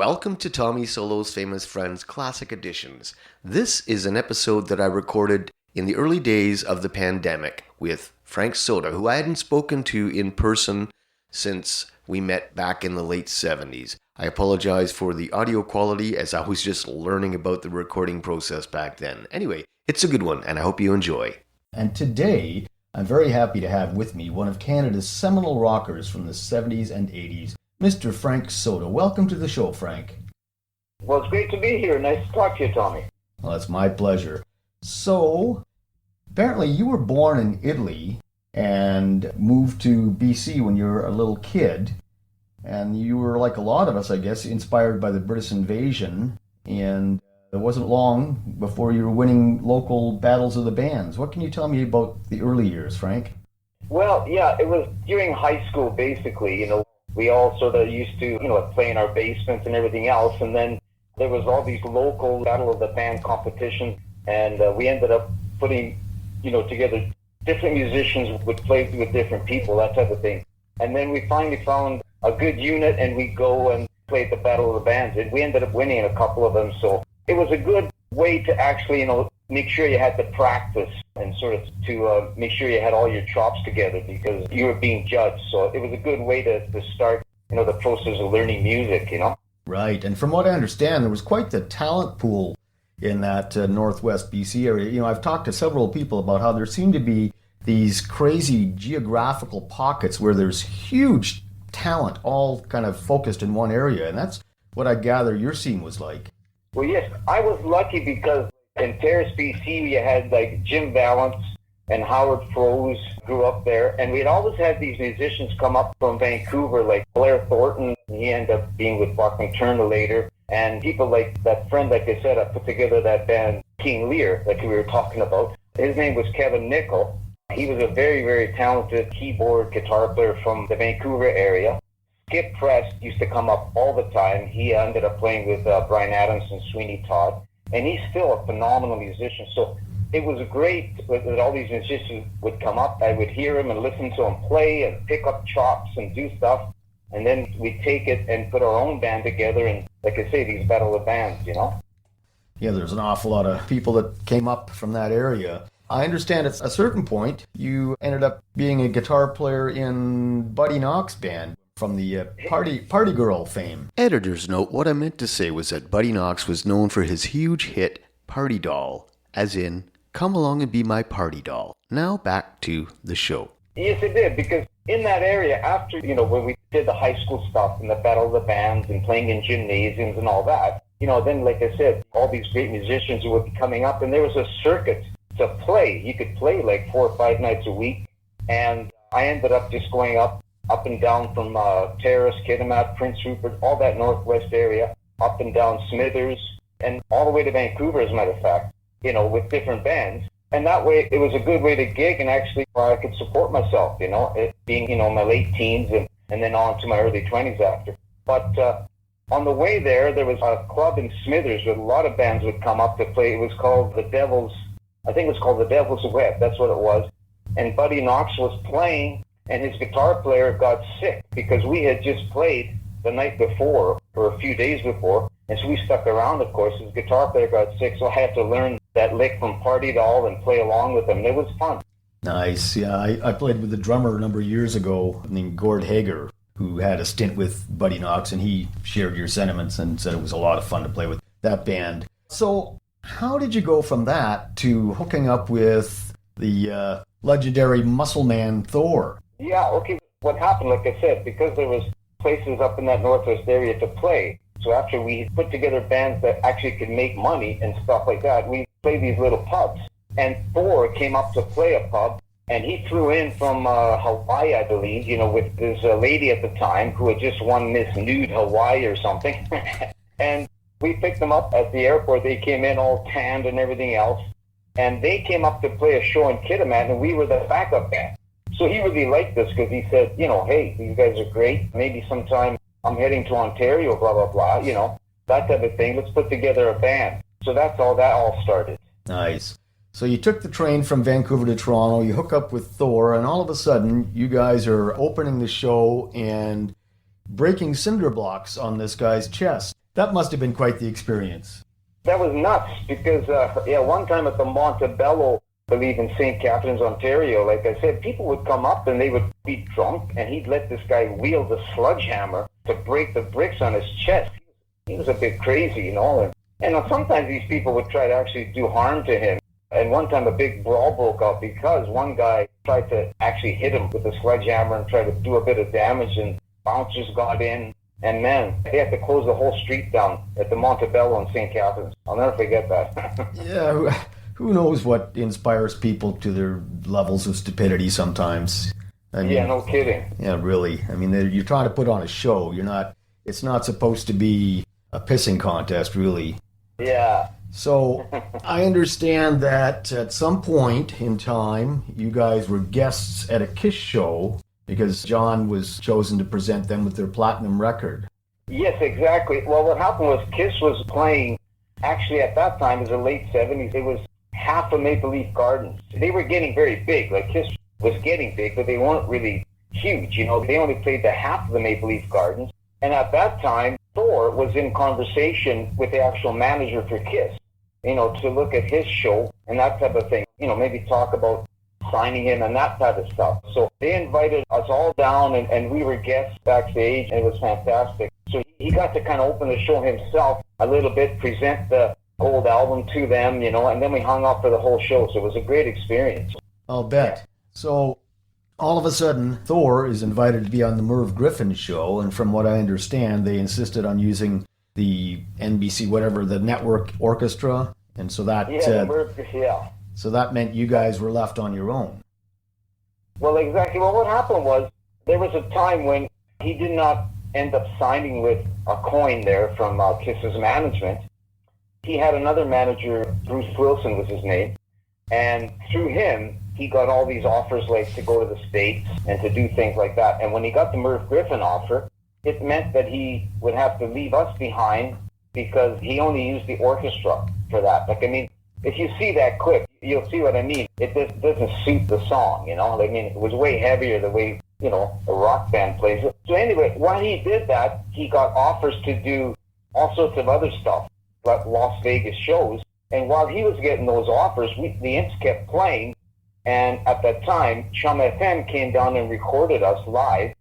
Welcome to Tommy Solo's Famous Friends Classic Editions. This is an episode that I recorded in the early days of the pandemic with Frank Soda, who I hadn't spoken to in person since we met back in the late 70s. I apologize for the audio quality as I was just learning about the recording process back then. Anyway, it's a good one and I hope you enjoy. And today, I'm very happy to have with me one of Canada's seminal rockers from the 70s and 80s, Mr. Frank Soda. Welcome to the show, Frank. Well, it's great to be here. Nice to talk to you, Tommy. Well, it's my pleasure. So, apparently you were born in Italy and moved to BC when you were a little kid. And you were, like a lot of us, I guess, inspired by the British invasion. And it wasn't long before you were winning local battles of the bands. What can you tell me about the early years, Frank? Well, yeah, it was during high school, basically. We all sort of used to, play in our basements and everything else. And then there was all these local Battle of the Band competitions. And we ended up putting, together different musicians would play with different people, that type of thing. And then we finally found a good unit and we go and play at the Battle of the Bands. And we ended up winning a couple of them. So it was a good way to actually, make sure you had to practice and sort of to make sure you had all your chops together because you were being judged. So it was a good way to start, the process of learning music, Right. And from what I understand, there was quite the talent pool in that Northwest BC area. I've talked to several people about how there seem to be these crazy geographical pockets where there's huge talent all kind of focused in one area. And that's what I gather your scene was like. Well, yes, I was lucky because in Terrace, BC, you had like Jim Valance and Howard Froese grew up there. And we'd always had these musicians come up from Vancouver, like Blair Thornton. He ended up being with Buck Turner later. And people like that friend, like I said, I put together that band, King Lear, like we were talking about. His name was Kevin Nickel. He was a very, very talented keyboard guitar player from the Vancouver area. Skip Press used to come up all the time. He ended up playing with Bryan Adams and Sweeney Todd. And he's still a phenomenal musician. So it was great that all these musicians would come up. I would hear him and listen to him play and pick up chops and do stuff. And then we'd take it and put our own band together. And like I say, these Battle of Bands, Yeah, there's an awful lot of people that came up from that area. I understand at a certain point, you ended up being a guitar player in Buddy Knox band from the Party Girl fame. Editor's note, what I meant to say was that Buddy Knox was known for his huge hit, Party Doll, as in, come along and be my party doll. Now back to the show. Yes, it did, because in that area, after, when we did the high school stuff and the Battle of the Bands and playing in gymnasiums and all that, then, like I said, all these great musicians would be coming up, and there was a circuit to play. You could play like 4 or 5 nights a week, and I ended up just going up and down from Terrace, Kitimat, Prince Rupert, all that northwest area, up and down Smithers, and all the way to Vancouver, as a matter of fact, with different bands. And that way, it was a good way to gig, and actually I could support myself, it being, my late teens and then on to my early 20s after. But on the way there was a club in Smithers where a lot of bands would come up to play. It was called the Devil's Web, that's what it was. And Buddy Knox was playing, and his guitar player got sick because we had just played the night before or a few days before. And so we stuck around, of course. His guitar player got sick, so I had to learn that lick from Party Doll and play along with him. And it was fun. Nice. Yeah, I played with a drummer a number of years ago named Gord Hager, who had a stint with Buddy Knox, and he shared your sentiments and said it was a lot of fun to play with that band. So how did you go from that to hooking up with the legendary muscle man Thor? Yeah, okay. What happened, like I said, because there was places up in that northwest area to play, so after we put together bands that actually could make money and stuff like that, we played these little pubs. And Thor came up to play a pub, and he flew in from Hawaii, I believe, with this lady at the time who had just won Miss Nude Hawaii or something. And we picked them up at the airport. They came in all tanned and everything else. And they came up to play a show in Kitimat, and we were the backup band. So he really liked us because he said, hey, these guys are great. Maybe sometime I'm heading to Ontario, blah, blah, blah, that type of thing. Let's put together a band. So that's all that all started. Nice. So you took the train from Vancouver to Toronto, you hook up with Thor, and all of a sudden you guys are opening the show and breaking cinder blocks on this guy's chest. That must have been quite the experience. That was nuts because, one time at the Montebello, I believe in St. Catharines, Ontario, like I said, people would come up and they would be drunk, and he'd let this guy wield the sledgehammer to break the bricks on his chest. He was a bit crazy, you know. And sometimes these people would try to actually do harm to him. And one time a big brawl broke out because one guy tried to actually hit him with a sledgehammer and try to do a bit of damage, and bouncers got in. And man, they had to close the whole street down at the Montebello in St. Catharines. I'll never forget that. Yeah, who knows what inspires people to their levels of stupidity sometimes. I mean, yeah, no kidding. Yeah, really. I mean, you're trying to put on a show. It's not supposed to be a pissing contest, really. Yeah. So I understand that at some point in time, you guys were guests at a Kiss show because John was chosen to present them with their platinum record. Yes, exactly. Well, what happened was Kiss was playing, actually at that time, it was the late 70s, it was half of Maple Leaf Gardens. They were getting very big. Like Kiss was getting big, but they weren't really huge. You know, they only played the half of the Maple Leaf Gardens. And at that time, Thor was in conversation with the actual manager for Kiss, you know, to look at his show and that type of thing. You know, maybe talk about signing him and that type of stuff. So they invited us all down, and we were guests backstage, and it was fantastic. So he got to kind of open the show himself a little bit, present the gold album to them, you know, and then we hung out for the whole show. So it was a great experience. I'll bet. So all of a sudden, Thor is invited to be on the Merv Griffin show, and from what I understand, they insisted on using the NBC, whatever, the network orchestra, and so that so that meant you guys were left on your own. Well, exactly. Well, what happened was there was a time when he did not end up signing with a coin there from Kiss's management. He had another manager, Bruce Wilson was his name, and through him, he got all these offers like to go to the States and to do things like that. And when he got the Merv Griffin offer, it meant that he would have to leave us behind because he only used the orchestra for that. Like, I mean, if you see that clip, you'll see what I mean. It just doesn't suit the song, you know? I mean, it was way heavier the way, you know, a rock band plays it. So anyway, while he did that, he got offers to do all sorts of other stuff, like Las Vegas shows. And while he was getting those offers, the Imps kept playing. And at that time, Chum FM came down and recorded us live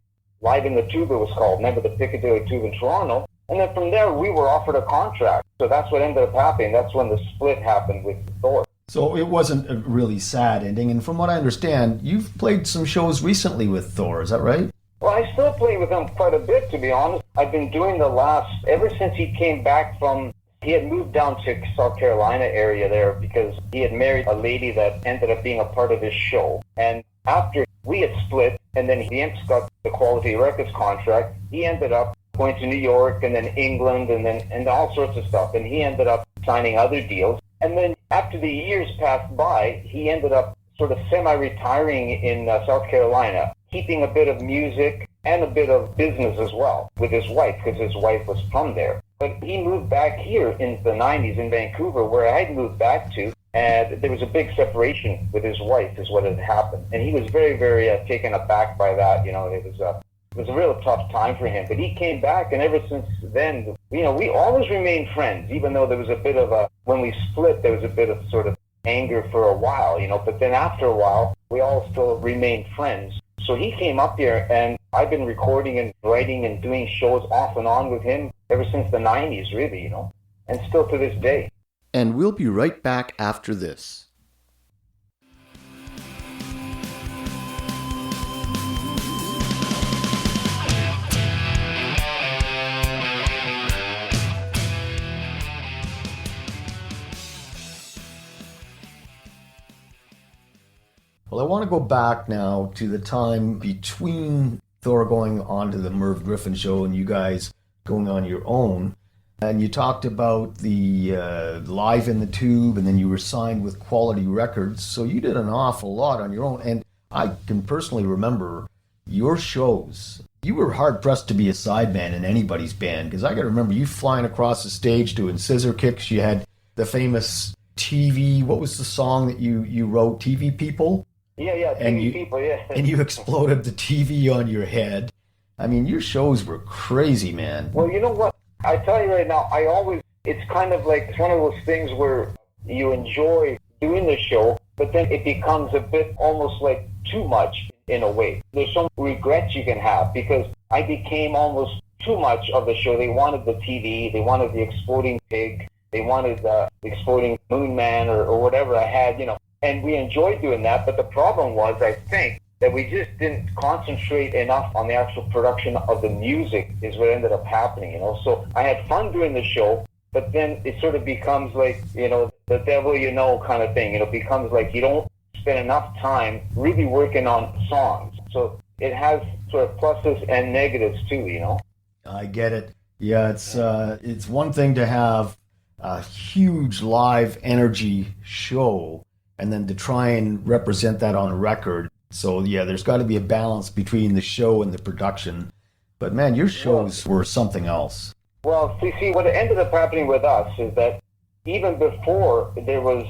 in the Tube it was called. Remember the Piccadilly Tube in Toronto? And then from there, we were offered a contract. So that's what ended up happening. That's when the split happened with Thor. So it wasn't a really sad ending. And from what I understand, you've played some shows recently with Thor. Is that right? Well, I still play with him quite a bit, to be honest. I've been doing ever since he came back he had moved down to South Carolina area there because he had married a lady that ended up being a part of his show. And after we had split, and then the Imps got the Quality Records contract, he ended up going to New York and then England and all sorts of stuff. And he ended up signing other deals. And then after the years passed by, he ended up sort of semi-retiring in South Carolina, keeping a bit of music and a bit of business as well with his wife, because his wife was from there. But he moved back here in the 90s in Vancouver, where I had moved back to, and there was a big separation with his wife is what had happened. And he was very, very taken aback by that. You know, it was a real tough time for him. But he came back, and ever since then, you know, we always remained friends, even though there was a bit of when we split, there was a bit of sort of anger for a while, you know. But then after a while, we all still remained friends. So he came up here, and I've been recording and writing and doing shows off and on with him ever since the 90s, really, you know, and still to this day. And we'll be right back after this. Well, I want to go back now to the time between Thor going on to the Merv Griffin show and you guys going on your own. And you talked about the Live in the Tube, and then you were signed with Quality Records. So you did an awful lot on your own. And I can personally remember your shows. You were hard-pressed to be a sideman in anybody's band, because I got to remember you flying across the stage doing scissor kicks. You had the famous TV, what was the song that you wrote, TV People? Yeah, TV People, yeah. And you exploded the TV on your head. I mean, your shows were crazy, man. Well, you know what? I tell you right now, it's kind of like, it's one of those things where you enjoy doing the show, but then it becomes a bit almost like too much in a way. There's some regrets you can have because I became almost too much of the show. They wanted the TV, they wanted the exploding pig, they wanted the exploding moon man or whatever I had, and we enjoyed doing that. But the problem was, I think, that we just didn't concentrate enough on the actual production of the music is what ended up happening, So I had fun doing the show, but then it sort of becomes like, the devil kind of thing. It becomes like you don't spend enough time really working on songs. So it has sort of pluses and negatives too, I get it. Yeah, it's one thing to have a huge live energy show and then to try and represent that on a record. So yeah, there's got to be a balance between the show and the production. But man, your shows were something else. Well, see, what ended up happening with us is that even before there was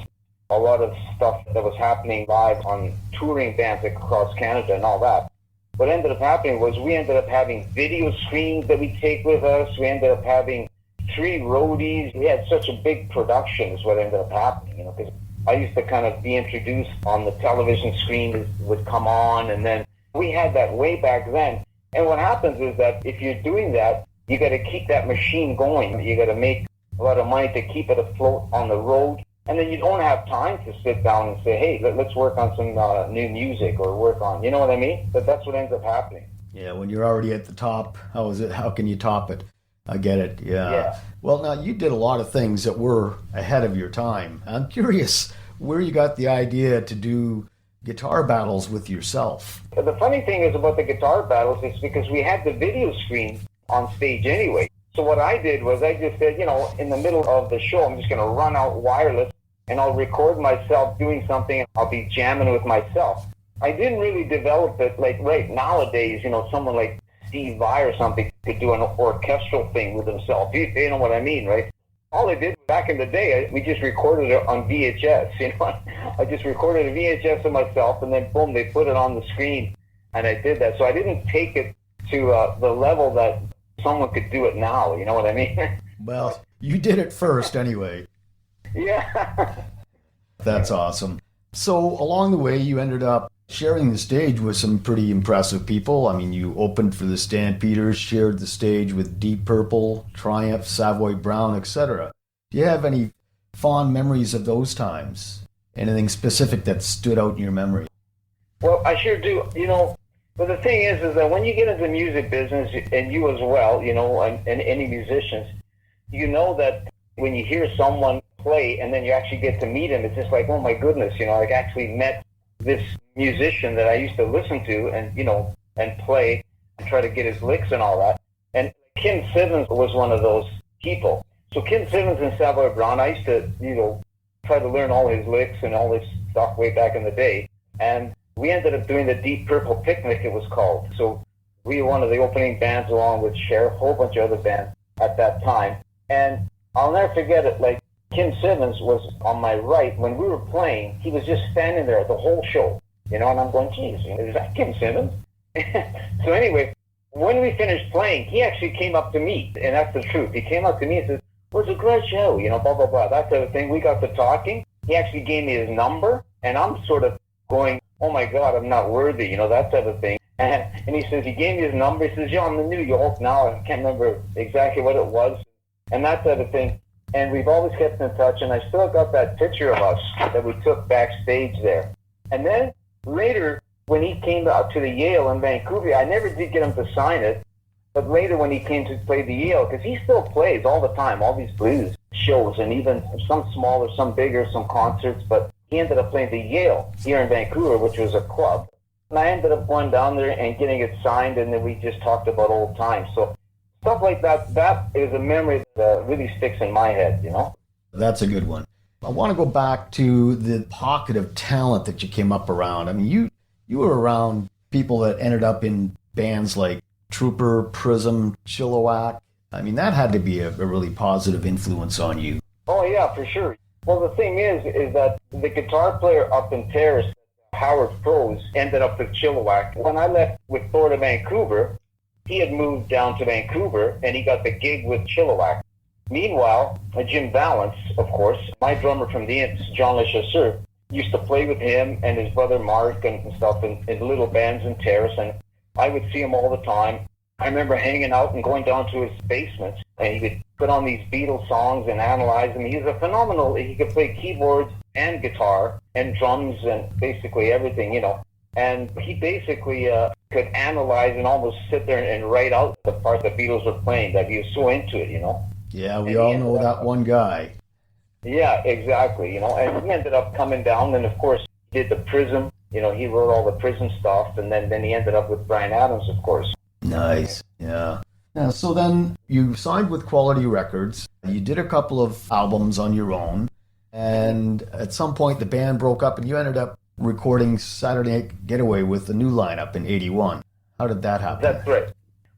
a lot of stuff that was happening live on touring bands across Canada and all that, what ended up happening was we ended up having video screens that we take with us. We ended up having 3 roadies. We had such a big production is what ended up happening, because I used to kind of be introduced on the television screen would come on, and then we had that way back then. And what happens is that if you're doing that, you got to keep that machine going. You got to make a lot of money to keep it afloat on the road. And then you don't have time to sit down and say, hey, let's work on some new music or work on, you know what I mean? But that's what ends up happening. Yeah, when you're already at the top, how can you top it? I get it, yeah. Well, now, you did a lot of things that were ahead of your time. I'm curious where you got the idea to do guitar battles with yourself. The funny thing is about the guitar battles is because we had the video screen on stage anyway. So what I did was I just said, in the middle of the show, I'm just going to run out wireless and I'll record myself doing something and I'll be jamming with myself. I didn't really develop it like right nowadays, someone like Steve Vai or something could do an orchestral thing with himself. You know what I mean, right? All I did back in the day, we just recorded it on VHS. I just recorded a VHS of myself, and then boom, they put it on the screen, and I did that. So I didn't take it to the level that someone could do it now. You know what I mean? Well, you did it first, anyway. Yeah. That's awesome. So along the way, you ended up sharing the stage with some pretty impressive people. I mean, you opened for the Stampeders, shared the stage with Deep Purple, Triumph, Savoy Brown, etc. Do you have any fond memories of those times? Anything specific that stood out in your memory? Well, I sure do. But the thing is that when you get into the music business, and you as well, and any musicians, that when you hear someone play and then you actually get to meet him, it's just like, oh my goodness, I actually met this musician that I used to listen to and play and try to get his licks and all that. And Kim Simmons was one of those people. So Kim Simmons and Savoy Brown, I used to, try to learn all his licks and all his stuff way back in the day. And we ended up doing the Deep Purple Picnic, it was called. So we were one of the opening bands along with Cher, a whole bunch of other bands at that time. And I'll never forget it, like Kim Simmons was on my right. When we were playing, he was just standing there the whole show, and I'm going, geez, is that Kim Simmons? So anyway, when we finished playing, he actually came up to me, and that's the truth. He came up to me and said, well, it's a great show, blah, blah, blah, that type of thing. We got to talking. He actually gave me his number, and I'm sort of going, oh my God, I'm not worthy, that type of thing. And he says, he gave me his number. He says, I'm in New York now. I can't remember exactly what it was, and that type of thing. And we've always kept in touch, and I still got that picture of us that we took backstage there. And then later, when he came out to the Yale in Vancouver, I never did get him to sign it, but later when he came to play the Yale, because he still plays all the time, all these blues shows, and even some smaller, some bigger, some concerts, but he ended up playing the Yale here in Vancouver, which was a club. And I ended up going down there and getting it signed, and then we just talked about old times. So stuff like that, that is a memory that really sticks in my head, That's a good one. I want to go back to the pocket of talent that you came up around. I mean, you were around people that ended up in bands like Trooper, Prism, Chilliwack. I mean, that had to be a really positive influence on you. Oh, yeah, for sure. Well, the thing is that the guitar player up in Paris, Howard Prose, ended up with Chilliwack. When I left with Thor to Vancouver, he had moved down to Vancouver, and he got the gig with Chilliwack. Meanwhile, Jim Valance, of course, my drummer from the Imps, John LeChasseur, used to play with him and his brother Mark and stuff in little bands in Terrace, and I would see him all the time. I remember hanging out and going down to his basement, and he would put on these Beatles songs and analyze them. He was a phenomenal, he could play keyboards and guitar and drums and basically everything, you know. And he basically could analyze and almost sit there and write out the part the Beatles were playing, that he was so into it, you know. Yeah, we all know that one guy. Yeah, exactly, you know. And he ended up coming down, and of course, he did the Prism. You know, he wrote all the Prism stuff, and then he ended up with Bryan Adams, of course. Nice, yeah. So then you signed with Quality Records. You did a couple of albums on your own, and at some point the band broke up, and you ended up recording Saturday Night Getaway with the new lineup in '81. How did that happen? That's right.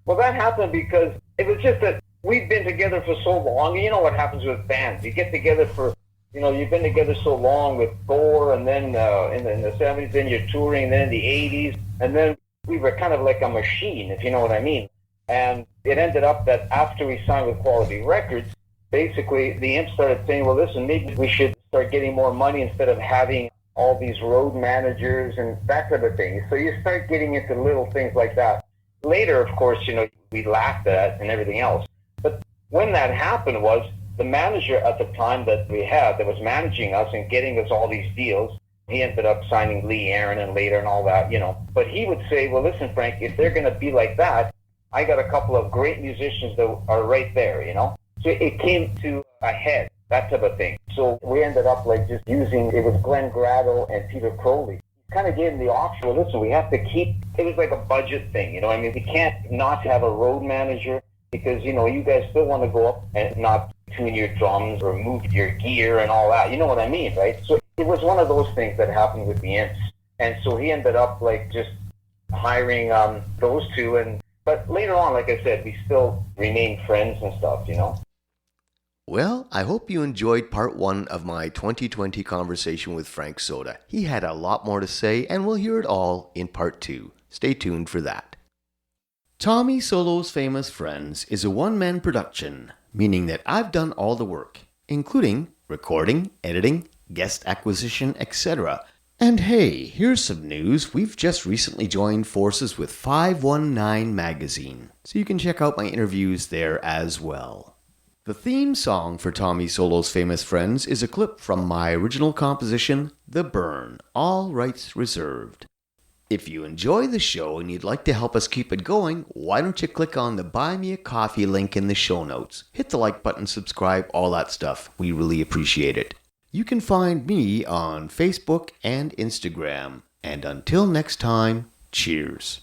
Well, that happened because it was just that we've been together for so long. You know what happens with bands. You get together for, you know, you've been together so long with Thor, and then in the 70s, then you're touring, and then in the 80s, and then we were kind of like a machine, if you know what I mean. And it ended up that after we signed with Quality Records, basically the Imps started saying, well, listen, maybe we should start getting more money instead of having all these road managers and that type of thing. So you start getting into little things like that. Later, of course, you know, we laughed at and everything else. But when that happened was the manager at the time that we had that was managing us and getting us all these deals, he ended up signing Lee Aaron and later and all that, you know. But he would say, well, listen, Frank, if they're going to be like that, I got a couple of great musicians that are right there, you know. So it came to a head, that type of thing. So we ended up like just using, it was Glenn Grado and Peter Crowley. Kind of gave him the option, well, listen, we have to keep, it was like a budget thing, you know. I mean, we can't not have a road manager because, you know, you guys still want to go up and not tune your drums or move your gear and all that. You know what I mean, right? So it was one of those things that happened with the Imps. And so he ended up like just hiring those two. But later on, like I said, we still remained friends and stuff, you know. Well, I hope you enjoyed part 1 of my 2020 conversation with Frank Soda. He had a lot more to say, and we'll hear it all in part 2. Stay tuned for that. Tommy Solo's Famous Friends is a one-man production, meaning that I've done all the work, including recording, editing, guest acquisition, etc. And hey, here's some news. We've just recently joined forces with 519 Magazine, so you can check out my interviews there as well. The theme song for Tommy Solo's Famous Friends is a clip from my original composition, The Burn, all rights reserved. If you enjoy the show and you'd like to help us keep it going, why don't you click on the Buy Me a Coffee link in the show notes. Hit the like button, subscribe, all that stuff. We really appreciate it. You can find me on Facebook and Instagram. And until next time, cheers.